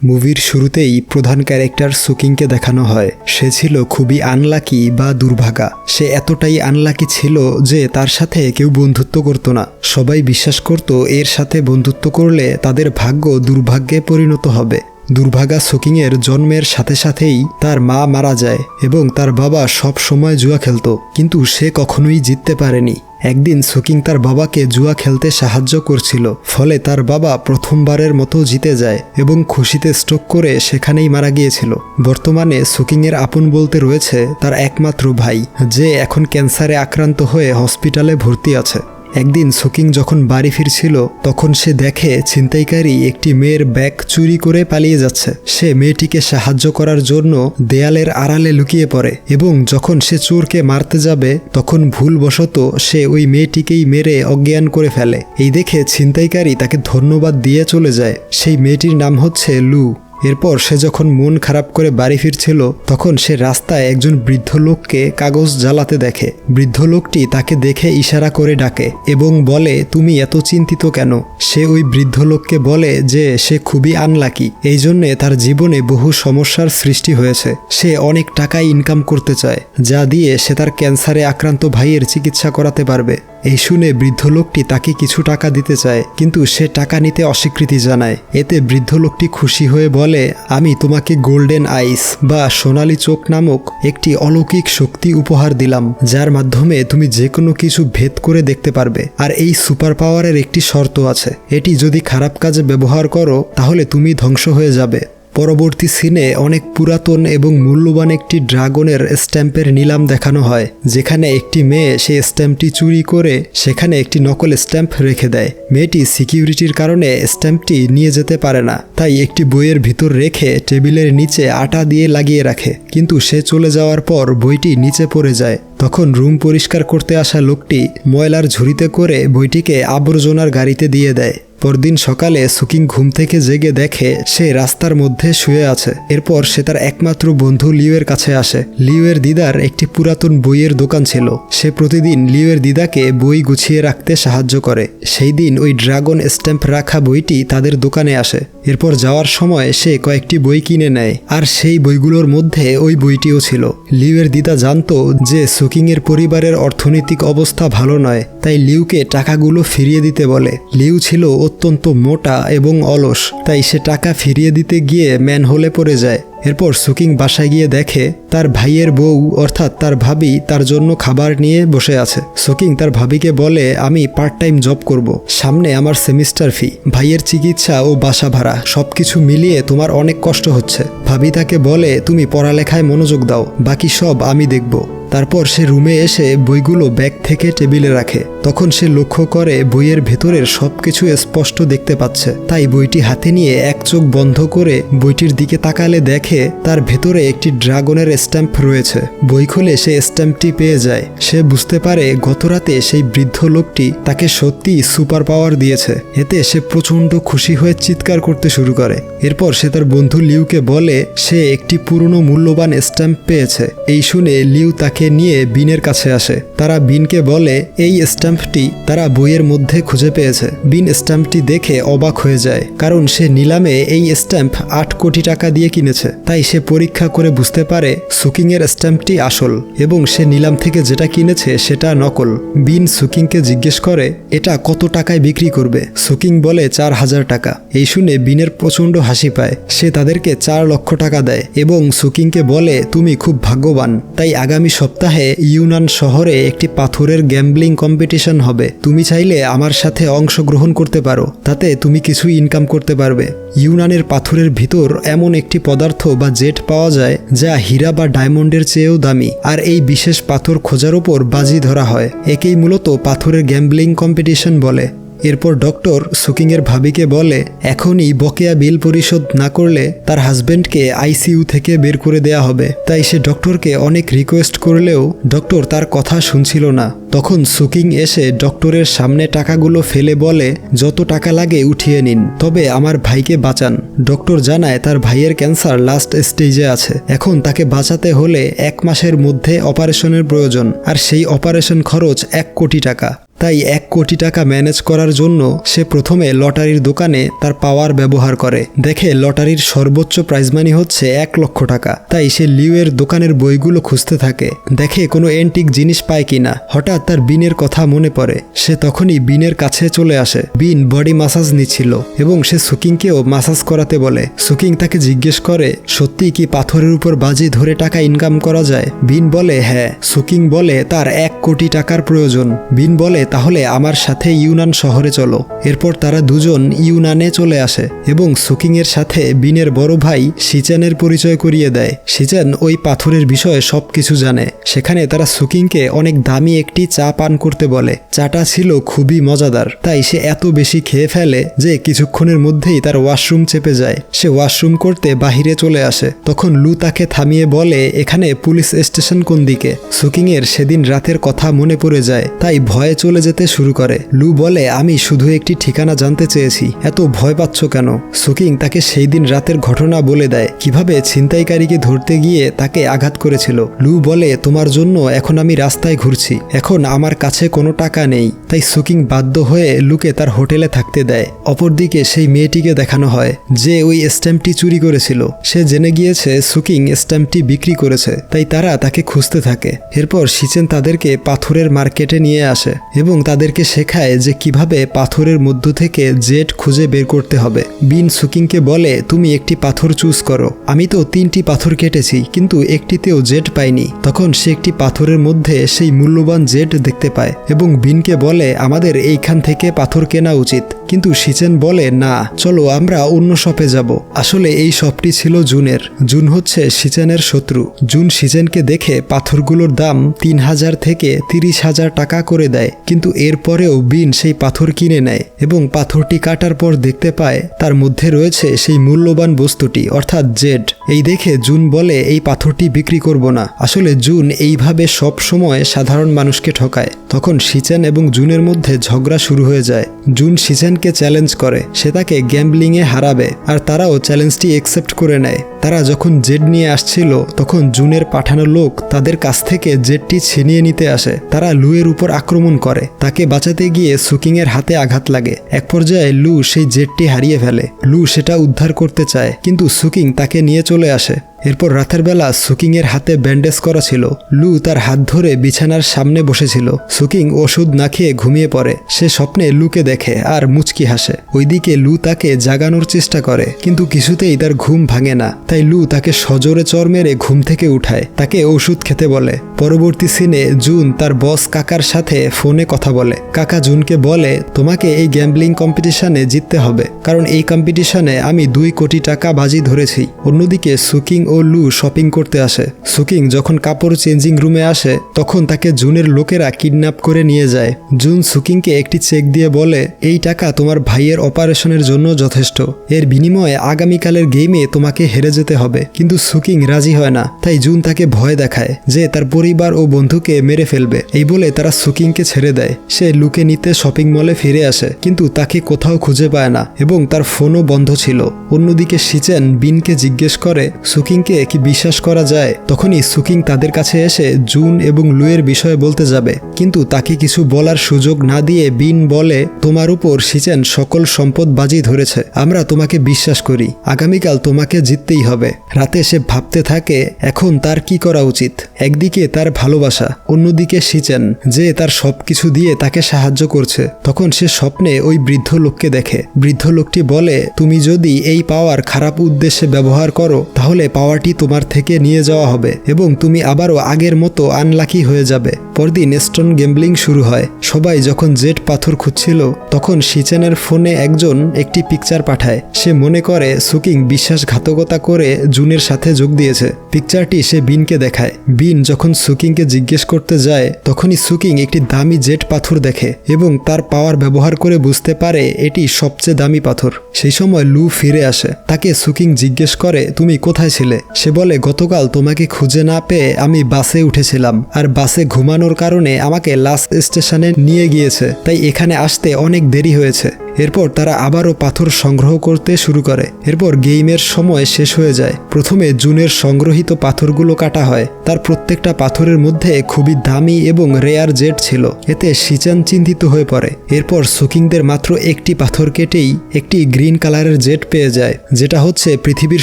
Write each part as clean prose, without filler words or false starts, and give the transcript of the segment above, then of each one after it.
মুভির শুরুতেই প্রধান ক্যারেক্টার সুকিংকে দেখানো হয়। সে ছিল খুবই আনলাকি বা দুর্ভাগা। সে এতটাই আনলাকি ছিল যে তার সাথে কেউ বন্ধুত্ব করত না। সবাই বিশ্বাস করত এর সাথে বন্ধুত্ব করলে তাদের ভাগ্য দুর্ভাগ্যে পরিণত হবে। দুর্ভাগা সুকিংয়ের জন্মের সাথে সাথেই তার মা মারা যায় এবং তার বাবা সব সময় জুয়া খেলত, কিন্তু সে কখনোই জিততে পারেনি। একদিন সুকিং তার বাবাকে জুয়া খেলতে সাহায্য করছিল, ফলে তার বাবা প্রথমবারের মতো জিতে যায় এবং খুশিতে স্ট্রোক করে সেখানেই মারা গিয়েছিল। বর্তমানে সুকিংয়ের আপন বলতে রয়েছে তার একমাত্র ভাই, যে এখন ক্যান্সারে আক্রান্ত হয়ে হসপিটালে ভর্তি আছে। একদিন সুকিং যখন বাড়ি ফিরছিল তখন সে দেখে ছিনতাইকারী একটি মেয়ের ব্যাগ চুরি করে পালিয়ে যাচ্ছে। সে মেয়েটিকে সাহায্য করার জন্য দেয়ালের আড়ালে লুকিয়ে পড়ে এবং যখন সে চোরকে মারতে যাবে তখন ভুলবশত সে ওই মেয়েটিকেই মেরে অজ্ঞান করে ফেলে। এই দেখে ছিনতাইকারী তাকে ধন্যবাদ দিয়ে চলে যায়। সেই মেয়েটির নাম হচ্ছে লু। এরপর সে যখন মন খারাপ করে বাড়ি ফিরছিল তখন সে রাস্তায় একজন বৃদ্ধ লোককে কাগজ জ্বালাতে দেখে। বৃদ্ধ লোকটি তাকে দেখে ইশারা করে ডাকে এবং বলে, তুমি এত চিন্তিত কেন? সে ওই বৃদ্ধ লোককে বলে যে সে খুবই আনলাকি, এই জন্যে তার জীবনে বহু সমস্যার সৃষ্টি হয়েছে। সে অনেক টাকা ইনকাম করতে চায়, যা দিয়ে সে তার ক্যান্সারে আক্রান্ত ভাইয়ের চিকিৎসা করাতে পারবে। এই শুনে বৃদ্ধ লোকটি তাকে কিছু টাকা দিতে চায়, কিন্তু সে টাকা নিতে অস্বীকৃতি জানায়। এতে বৃদ্ধ লোকটি খুশি হয়ে বলে, আমি তোমাকে গোল্ডেন আইস বা সোনালী চোখ নামক একটি অলৌকিক শক্তি উপহার দিলাম, যার মাধ্যমে তুমি যে কোনো কিছু ভেদ করে দেখতে পারবে। আর এই সুপার পাওয়ারের একটি শর্ত আছে, এটি যদি খারাপ কাজে ব্যবহার করো তাহলে তুমি ধ্বংস হয়ে যাবে। পরবর্তী সিনে অনেক পুরাতন এবং মূল্যবান একটি ড্রাগনের স্ট্যাম্পের নিলাম দেখানো হয়, যেখানে একটি মেয়ে সেই স্ট্যাম্পটি চুরি করে সেখানে একটি নকল স্ট্যাম্প রেখে দেয়। মেয়েটি সিকিউরিটির কারণে স্ট্যাম্পটি নিয়ে যেতে পারে না, তাই একটি বইয়ের ভিতর রেখে টেবিলের নিচে আটা দিয়ে লাগিয়ে রাখে। কিন্তু সে চলে যাওয়ার পর বইটি নিচে পড়ে যায়। তখন রুম পরিষ্কার করতে আসা লোকটি ময়লার ঝুড়িতে করে বইটিকে আবর্জনার গাড়িতে দিয়ে দেয়। পরদিন সকালে সুকিং ঘুম থেকে জেগে দেখে সে রাস্তার মধ্যে শুয়ে আছে। এরপর সে তার একমাত্র বন্ধু লিউয়ের কাছে আসে। লিউয়ের দিদার একটি পুরাতন বইয়ের দোকান ছিল। সে প্রতিদিন লিউয়ের দিদাকে বই গুছিয়ে রাখতে সাহায্য করে। সেই দিন ওই ড্রাগন স্ট্যাম্প রাখা বইটি তাদের দোকানে আসে। এরপর যাওয়ার সময় সে কয়েকটি বই কিনে নেয়, আর সেই বইগুলোর মধ্যে ওই বইটিও ছিল। লিউয়ের দিদা জানতো যে সুকিংয়ের পরিবারের অর্থনৈতিক অবস্থা ভালো নয়, তাই লিউকে টাকাগুলো ফিরিয়ে দিতে বলে। লিউ ছিল অত্যন্ত মোটা এবং অলস, তাই সে টাকা ফিরিয়ে দিতে গিয়ে ম্যানহোলে পড়ে যায়। এরপর সুকিং বাসায় গিয়ে দেখে তার ভাইয়ের বউ অর্থাৎ তার ভাবি তার জন্য খাবার নিয়ে বসে আছে। সুকিং তার ভাবিকে বলে, আমি পার্ট টাইম জব করব, সামনে আমার সেমিস্টার ফি, ভাইয়ের চিকিৎসা ও বাসা ভাড়া সবকিছু মিলিয়ে তোমার অনেক কষ্ট হচ্ছে। ভাবি তাকে বলে, তুমি পড়ালেখায় মনোযোগ দাও, বাকি সব আমি দেখব। তারপর সে রুমে এসে বইগুলো ব্যাগ থেকে টেবিলে রাখে। তখন সে লক্ষ্য করে বইয়ের ভেতরের সবকিছু স্পষ্ট দেখতে পাচ্ছে। তাই বইটি হাতে নিয়ে এক চোখ বন্ধ করে বইটির দিকে তাকালে দেখে তার ভেতরে একটি ড্রাগনের স্ট্যাম্প রয়েছে। বই খুলে সে স্ট্যাম্পটি পেয়ে যায়। সে বুঝতে পারে গতরাতে সেই বৃদ্ধ লোকটি তাকে সত্যি সুপার পাওয়ার দিয়েছে। এতে সে প্রচণ্ড খুশি হয়ে চিৎকার করতে শুরু করে। এরপর সে তার বন্ধু লিউকে বলে সে একটি পুরনো মূল্যবান স্ট্যাম্প পেয়েছে। এই শুনে লিউ তাকে নিয়ে বিনের কাছে আসে। তারা বিনকে বলে এই স্ট্যাম্পটি তারা বইয়ের মধ্যে খুঁজে পেয়েছে। বিন স্ট্যাম্পটি দেখে অবাক হয়ে যায়, কারণ সে নিলামে এই স্ট্যাম্প 8 কোটি টাকা দিয়ে কিনেছে। তাই সে পরীক্ষা করে বুঝতে পারে সুকিংয়ের স্ট্যাম্পটি আসল এবং সে নিলাম থেকে যেটা কিনেছে সেটা নকল। বিন সুকিংকে জিজ্ঞেস করে এটা কত টাকায় বিক্রি করবে। সুকিং বলে 4000 টাকা। এই শুনে বিনের প্রচণ্ড হাসি পায়। সে তাদেরকে 4 লক্ষ টাকা দেয় এবং সুকিংকে বলে তুমি খুব ভাগ্যবান, তাই আগামী সপ্তাহে ইউনান শহরে একটি পাথরের গ্যাম্বলিং কম্পিটিশন হবে। তুমি চাইলে আমার সাথে অংশগ্রহণ করতে পারো, তাতে তুমি কিছু ইনকাম করতে পারবে। ইউনানের পাথরের ভিতর এমন একটি পদার্থ বা জেট পাওয়া যায় যা হীরা বা ডায়মন্ডের চেয়েও দামি, আর এই বিশেষ পাথর খোঁজার উপর বাজি ধরা হয়। একেই মূলত পাথরের গ্যাম্বলিং কম্পিটিশন বলে। এরপর ডক্টর সুকিংয়ের ভাবিকে বলে এখনই বকেয়া বিল পরিশোধ না করলে তার হাজব্যান্ডকে আইসিইউ থেকে বের করে দেয়া হবে। তাই সে ডক্টরকে অনেক রিকোয়েস্ট করলেও ডক্টর তার কথা শুনছিল না। তখন সুকিং এসে ডক্টরের সামনে টাকাগুলো ফেলে বলে যত টাকা লাগে উঠিয়ে নিন, তবে আমার ভাইকে বাঁচান। ডক্টর জানায় তার ভাইয়ের ক্যান্সার লাস্ট স্টেজে আছে। এখন তাকে বাঁচাতে হলে 1 মাসের মধ্যে অপারেশনের প্রয়োজন, আর সেই অপারেশন খরচ 1 কোটি টাকা। তাই 1 কোটি টাকা ম্যানেজ করার জন্য সে প্রথমে লটারির দোকানে তার পাওয়ার ব্যবহার করে। দেখে লটারির সর্বোচ্চ প্রাইজ মানি হচ্ছে 1 লক্ষ টাকা। তাই সে লিউয়ের দোকানের বইগুলো খুঁজতে থাকে, দেখে কোনো এন্টিক জিনিস পায় কিনা। হঠাৎ তার বিনের কথা মনে পড়ে। সে তখনই বিনের কাছে চলে আসে। বিন বডি মাসাজ নিচ্ছিল এবং সে সুকিংকেও মাসাজ করাতে বলে। সুকিং তাকে জিজ্ঞেস করে, সত্যি কি পাথরের উপর বাজি ধরে টাকা ইনকাম করা যায়? বিন বলে হ্যাঁ। সুকিং বলে তার 1 কোটি টাকার প্রয়োজন। বিন বলে তাহলে আমার সাথে ইউনান শহরে চলো। এরপর তারা দুজন ইউনানে চলে আসে এবং সুকিং এর সাথে বিনের বড় ভাই শিচেনের পরিচয় করিয়ে দেয়। শিচেন ওই পাথরের বিষয়ে সবকিছু জানে। সেখানে তারা সুকিংকে অনেক দামি একটি চা পান করতে বলে। চাটা ছিল খুবই মজাদার। তাই সে এত বেশি খেয়ে ফেলে যে কিছুক্ষণের মধ্যেই তার ওয়াশরুম চেপে যায়। সে ওয়াশরুম করতে বাহিরে চলে আসে। তখন লু তাকে থামিয়ে বলে, এখানে পুলিশ স্টেশন কোন দিকে? সুকিং এর সেদিন রাতের কথা মনে পড়ে যায়। তাই ভয়ে চলে যেতে শুরু করে। লু বলে, আমি শুধু একটি ঠিকানা জানতে চেয়েছি, এত ভয় পাচ্ছ কেন? সুকিং তাকে সেই দিন রাতের ঘটনা বলে দেয়, কিভাবে ছিনতাইকারীকে ধরতে গিয়ে তাকে আঘাত করেছিল। লু বলে, তোমার জন্য এখন আমি রাস্তায় ঘুরছি, এখন আমার কাছে কোনো টাকা নেই। তাই সুকিং বাধ্য হয়ে লুকে তার হোটেলে থাকতে দেয়। অপরদিকে সেই মেয়েটিকে দেখানো হয় যে ওই স্ট্যাম্পটি চুরি করেছিল। সে জেনে গিয়েছে সুকিং স্ট্যাম্পটি বিক্রি করেছে। তাই তারা তাকে খুঁজতে থাকে। এরপর শিচেন তাদেরকে পাথরের মার্কেটে নিয়ে আসে এবং তাদেরকে শেখায় যে কিভাবে পাথরের মধ্য থেকে জেড খুঁজে বের করতে হবে। বিন সুকিংকে বলে, তুমি একটি পাথর চুজ করো। আমি তো 3টি পাথর কেটেছি, কিন্তু একটিতেও জেড পাইনি। তখন সে একটি পাথরের মধ্যে সেই মূল্যবান জেড দেখতে পায় এবং বিনকে বলে, আমাদের এইখান থেকে পাথর কেনা উচিত। কিন্তু শিচেন বলে, না, চলো আমরা অন্য শপে যাব। আসলে এই শপটি ছিল জুনের। জুন হচ্ছে শিচেনের শত্রু। জুন শিচেনকে দেখে পাথরগুলোর দাম 3000 থেকে 30,000 টাকা করে দেয়। কিন্তু এরপরেও বিন সেই পাথর কিনে নেয় এবং পাথরটি কাটার পর দেখতে পায় তার মধ্যে রয়েছে সেই মূল্যবান বস্তুটি, অর্থাৎ জেড। এই দেখে জুন বলে, এই পাথরটি বিক্রি করব না। আসলে জুন এইভাবে সব সময় সাধারণ মানুষকে ঠকায়। তখন শিচেন এবং জুনের মধ্যে ঝগড়া শুরু হয়ে যায়। জুন শিচেনকে চ্যালেঞ্জ করে সে তাকে গ্যাম্বলিংয়ে হারাবে, আর তারাও চ্যালেঞ্জটি অ্যাকসেপ্ট করে নেয়। তারা যখন জেড নিয়ে আসছিল তখন জুনের পাঠানো লোক তাদের কাছ থেকে জেডটি ছিনিয়ে নিতে আসে। তারা লুয়ের উপর আক্রমণ করে। তাকে বাঁচাতে গিয়ে সুকিং এর হাতে আঘাত লাগে। এক পর্যায়ে লু সেই জেডটি হারিয়ে ফেলে। লু সেটা উদ্ধার করতে চায়, কিন্তু সুকিং তাকে নিয়ে চলে আসে। এরপর রাতের বেলা সুকিং এর হাতে ব্যান্ডেজ করা ছিল। লু তার হাত ধরে বিছানার সামনে বসেছিল। সুকিং ওষুধ না খেয়ে ঘুমিয়ে পড়ে। সে স্বপ্নে লুকে দেখে আর মুচকি হাসে। ওইদিকে লু তাকে জাগানোর চেষ্টা করে, কিন্তু কিছুতেই তার ঘুম ভাঙে না। তাই লু তাকে সজোরে চর মেরে ঘুম থেকে উঠায়, তাকে ওষুধ খেতে বলে। পরবর্তী সিনে জুন তার বস কাকার সাথে ফোনে কথা বলে। কাকা জুনকে বলে, তোমাকে এই গ্যাম্বলিং কম্পিটিশনে জিততে হবে, কারণ এই কম্পিটিশনে আমি 2 কোটি টাকা বাজি ধরেছি। অন্যদিকে সুকিং ও লু শপিং করতে আসে। সুকিং যখন কাপড় চেঞ্জিং রুমে আসে তখন তাকে জুনের লোকেরা কিডন্যাপ করে নিয়ে যায়। জুন সুকিংকে একটি চেক দিয়ে বলে, এই টাকা তোমার ভাইয়ের অপারেশনের জন্য যথেষ্ট। এর বিনিময়ে আগামীকালের গেমে তোমাকে হেরে যেতে হবে। কিন্তু সুকিং রাজি হয় না। তাই জুন তাকে ভয় দেখায় যে তার পরিবার ও বন্ধুকে মেরে ফেলবে। এই বলে তারা সুকিংকে ছেড়ে দেয়। সে লুকে নিতে শপিং মলে ফিরে আসে, কিন্তু তাকে কোথাও খুঁজে পায় না এবং তার ফোনও বন্ধ ছিল। অন্যদিকে শিচেন বিনকে জিজ্ঞেস করে, সুকিংকে কি বিশ্বাস করা যায়? তখনই সুকিং তাদের কাছে এসে জুন এবং লুয়ের বিষয়ে বলতে যাবে, কিন্তু তাকে কিছু বলার সুযোগ না দিয়ে বিন বলে, তোমার উপর শিচেন সকল সম্পদ বাজি ধরেছে। আমরা তোমাকে বিশ্বাস করি। আগামীকাল তোমাকে জিততেই হবে। রাতে সে ভাবতে থাকে এখন তার কি করা উচিত। একদিকে তার ভালোবাসা, অন্যদিকে শিচেন যে তার সবকিছু দিয়ে তাকে সাহায্য করছে। তখন সে স্বপ্নে ওই বৃদ্ধ লোককে দেখে। বৃদ্ধ লোকটি বলে, তুমি যদি এই পাওয়ার খারাপ উদ্দেশ্যে ব্যবহার করো তাহলে পাওয়ারটি তোমার থেকে নিয়ে যাওয়া হবে এবং তুমি আবারও আগের মতো আনলাকি হয়ে যাবে। পরদিন স্টোন গ্যাম্বলিং শুরু হয়। সবাই যখন জেড পাথর খুঁজছিল তখন শিচেনের ফোনে একজন একটি পিকচার পাঠায়। সে মনে করে সুকিং বিশ্বাসঘাতকতা করে জুনের সাথে যোগ দিয়েছে। পিকচারটি সে বিনকে দেখায়। বিন যখন সুকিংকে জিজ্ঞেস করতে যায় তখনই সুকিং একটি দামি জেড পাথর দেখে এবং তার পাওয়ার ব্যবহার করে বুঝতে পারে এটি সবচেয়ে দামি পাথর। সেই সময় লু ফিরে আসে। তাকে সুকিং জিজ্ঞেস করে, তুমি কোথায় ছিলে? সে বলে, গতকাল তোমাকে খুঁজে না পেয়ে আমি বাসে উঠেছিলাম, আর বাসে ঘুমানোর কারণে আমাকে লাস্ট স্টেশনে নিয়ে গিয়েছে, তাই এখানে আসতে অনেক দেরি হয়েছে। এরপর তারা আবারও পাথর সংগ্রহ করতে শুরু করে। এরপর গেমের সময় শেষ হয়ে যায়। প্রথমে জুনের সংগ্রহিত পাথরগুলো কাটা হয়। তার প্রত্যেকটা পাথরের মধ্যে খুবই দামি এবং রেয়ার জেট ছিল। এতে শিচেন চিন্তিত হয়ে পড়ে। এরপর সুকিংদের মাত্র একটি পাথর কেটেই একটি গ্রিন কালারের জেট পেয়ে যায়, যেটা হচ্ছে পৃথিবীর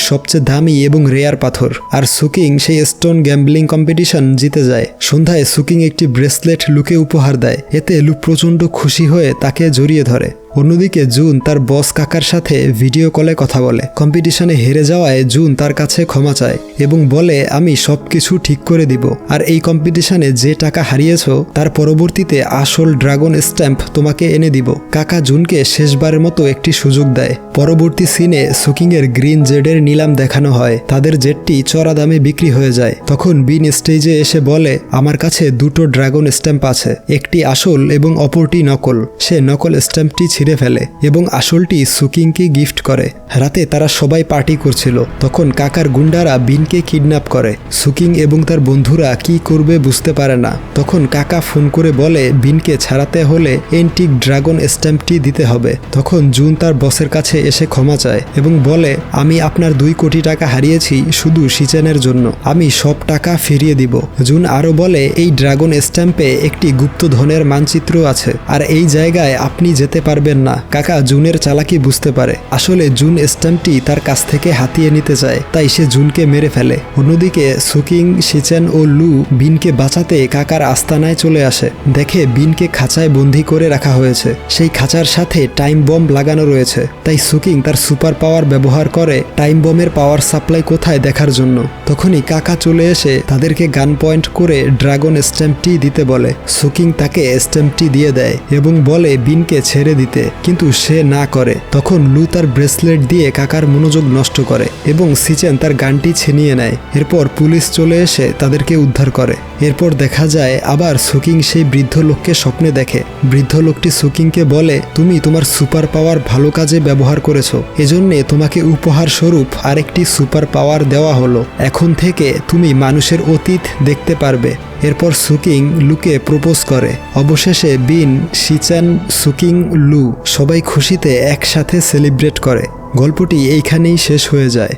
সবচেয়ে দামি এবং রেয়ার পাথর। আর সুকিং সেই স্টোন গ্যাম্বলিং কম্পিটিশন জিতে যায়। সন্ধ্যায় সুকিং একটি ব্রেসলেট লুকে উপহার দেয়। এতে লু প্রচণ্ড খুশি হয়ে তাকে জড়িয়ে ধরে। অন্যদিকে জুন তার বস কাকার সাথে ভিডিও কলে কথা বলে। কম্পিটিশনে হেরে যাওয়ায় জুন তার কাছে ক্ষমা চায় এবং বলে, আমি সবকিছু ঠিক করে দিব, আর এই কম্পিটিশনে যে টাকা হারিয়েছ তার পরবর্তীতে আসল ড্রাগন স্ট্যাম্প তোমাকে এনে দিব। কাকা জুনকে শেষবারের মতো একটি সুযোগ দেয়। পরবর্তী সিনে সুকিংয়ের গ্রিন জেডের নিলাম দেখানো হয়। তাদের জেটটি চড়া দামে বিক্রি হয়ে যায়। তখন বিন স্টেজে এসে বলে, আমার কাছে দুটো ড্রাগন স্ট্যাম্প আছে, একটি আসল এবং অপরটি নকল। সে নকল স্ট্যাম্পটি ছিঁড়ে ফেলে এবং আসলটি সুকিংকে গিফট করে। রাতে তারা সবাই পার্টি করছিল। তখন কাকার গুন্ডারা বিনকে কিডন্যাপ করে। সুকিং এবং তার বন্ধুরা কি করবে বুঝতে পারে না। তখন কাকা ফোন করে বলে, বিনকে ছাড়াতে হলে এন্টিক ড্রাগন স্ট্যাম্পটি দিতে হবে। তখন জুন তার বসের কাছে এসে ক্ষমা চায় এবং বলে, আমি আপনার 2 কোটি টাকা হারিয়েছি শুধু শিচেনের জন্য, আমি সব টাকা ফিরিয়ে দিব। জুন আরও বলে, এই ড্রাগন স্ট্যাম্পে একটি গুপ্তধনের মানচিত্র আছে, আর এই জায়গায় আপনি যেতে পারবেন না। কাকা জুনের চালাকি বুঝতে পারে। আসলে জুন স্ট্যাম্পটি তার কাছ থেকে হাতিয়ে নিতে চায়, তাই সে জুনকে মেরে ফেলে। অন্যদিকে সুকিং, শিচেন ও লু বিনকে বাঁচাতে কাকার আস্তানায় চলে আসে। দেখে বিনকে খাঁচায় বন্দি করে রাখা হয়েছে। সেই খাঁচার সাথে টাইম বম লাগানো রয়েছে। তাই সুকিং তার সুপার পাওয়ার ব্যবহার করে টাইম বমের পাওয়ার সাপ্লাই কোথায় দেখার জন্য। তখনই কাকা চলে এসে তাদেরকে গান পয়েন্ট করে ড্রাগন স্ট্যাম্পটি দিতে বলে। সুকিং তাকে স্ট্যাম্পটি দিয়ে দেয় এবং বলে বিনকে ছেড়ে দিতে, কিন্তু সে না করে। তখন লু তার ব্রেসলেট দিয়ে কাকার মনোযোগ নষ্ট করে এবং শিচেন তার গানটি ছিনিয়ে নেয়। এরপর পুলিশ চলে এসে তাদেরকে উদ্ধার করে। এরপর দেখা যায় আবার সুকিং সেই বৃদ্ধ লোককে স্বপ্নে দেখে। বৃদ্ধ লোকটি সুকিংকে বলে, তুমি তোমার সুপার পাওয়ার ভালো কাজে ব্যবহার করেছো, এজন্যে তোমাকে উপহার স্বরূপ আরেকটি সুপার পাওয়ার দেওয়া হলো। এখন থেকে তুমি মানুষের অতীত দেখতে পারবে। এরপর সুকিং লুকে প্রপোজ করে। অবশেষে বিন, শিচেন, সুকিং, লু সবাই খুশিতে একসাথে সেলিব্রেট করে। গল্পটি এইখানেই শেষ হয়ে যায়।